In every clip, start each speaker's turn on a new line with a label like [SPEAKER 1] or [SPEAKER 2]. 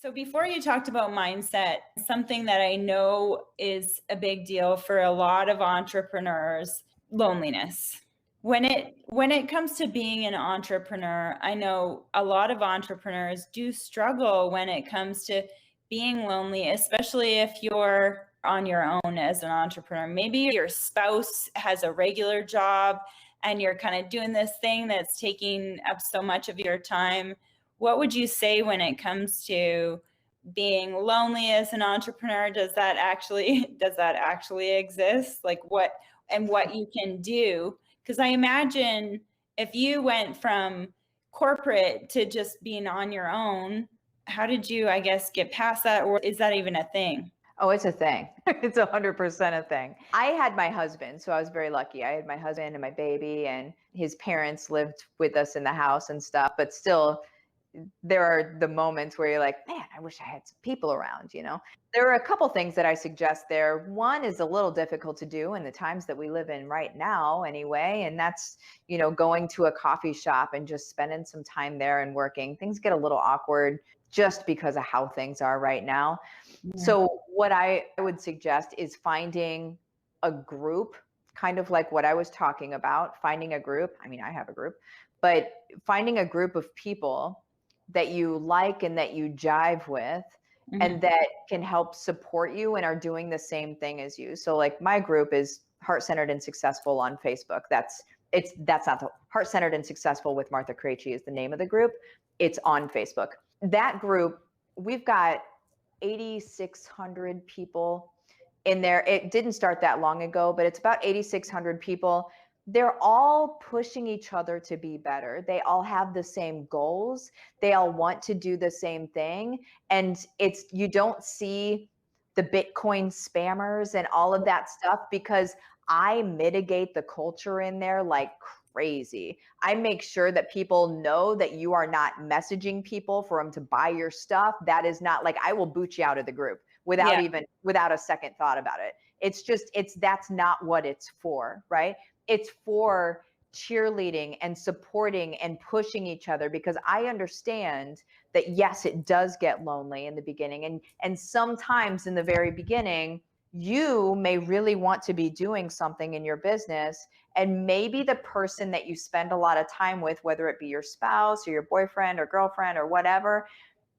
[SPEAKER 1] So before you talked about mindset, something that I know is a big deal for a lot of entrepreneurs, loneliness. When it comes to being an entrepreneur, I know a lot of entrepreneurs do struggle when it comes to being lonely, especially if you're on your own as an entrepreneur. Maybe your spouse has a regular job and you're kind of doing this thing that's taking up so much of your time. What would you say when it comes to being lonely as an entrepreneur? Does that actually exist? Like what you can do? Because I imagine if you went from corporate to just being on your own, how did you, I guess, get past that? Or is that even a thing?
[SPEAKER 2] Oh, it's a thing. It's 100% a thing. I had my husband, so I was very lucky. I had my husband and my baby, and his parents lived with us in the house and stuff. But still, there are the moments where you're like, man, I wish I had some people around. There are a couple things that I suggest there. One is a little difficult to do in the times that we live in right now anyway, and that's, going to a coffee shop and just spending some time there and working. Things get a little awkward just because of how things are right now.
[SPEAKER 1] Yeah.
[SPEAKER 2] So what I would suggest is finding a group, kind of like what I was talking about, finding a group. I mean, I have a group, but finding a group of people that you like and that you jive with, and
[SPEAKER 1] Mhm.
[SPEAKER 2] that can help support you and are doing the same thing as you. So like my group is Heart-Centered and Successful on Facebook. That's not the Heart-Centered and Successful with Martha Krejci is the name of the group. It's on Facebook. That group, we've got 8,600 people in there. It didn't start that long ago, but it's about 8,600 people. They're all pushing each other to be better. They all have the same goals. They all want to do the same thing. And you don't see the Bitcoin spammers and all of that stuff, because I mitigate the culture in there like crazy. I make sure that people know that you are not messaging people for them to buy your stuff. That is not, like, I will boot you out of the group
[SPEAKER 1] Yeah.
[SPEAKER 2] without a second thought about it. That's not what it's for, right? It's for cheerleading and supporting and pushing each other, because I understand that, yes, it does get lonely in the beginning, and sometimes in the very beginning you may really want to be doing something in your business, and maybe the person that you spend a lot of time with, whether it be your spouse or your boyfriend or girlfriend or whatever,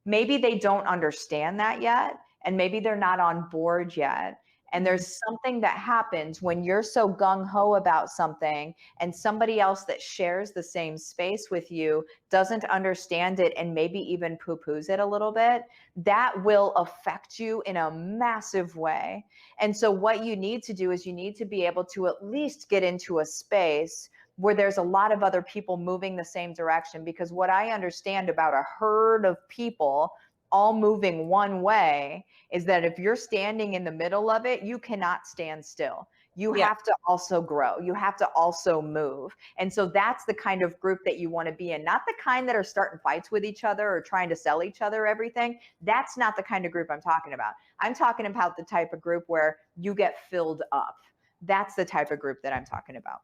[SPEAKER 2] maybe they don't understand that yet, and maybe they're not on board yet. And there's something that happens when you're so gung-ho about something, and somebody else that shares the same space with you doesn't understand it and maybe even poo-poos it a little bit. That will affect you in a massive way. And so what you need to do is you need to be able to at least get into a space where there's a lot of other people moving the same direction. Because what I understand about a herd of people all moving one way is that if you're standing in the middle of it, you cannot stand still. You
[SPEAKER 1] Yeah.
[SPEAKER 2] have to also grow. You have to also move. And so that's the kind of group that you want to be in, not the kind that are starting fights with each other or trying to sell each other everything. That's not the kind of group I'm talking about. I'm talking about the type of group where you get filled up. That's the type of group that I'm talking about.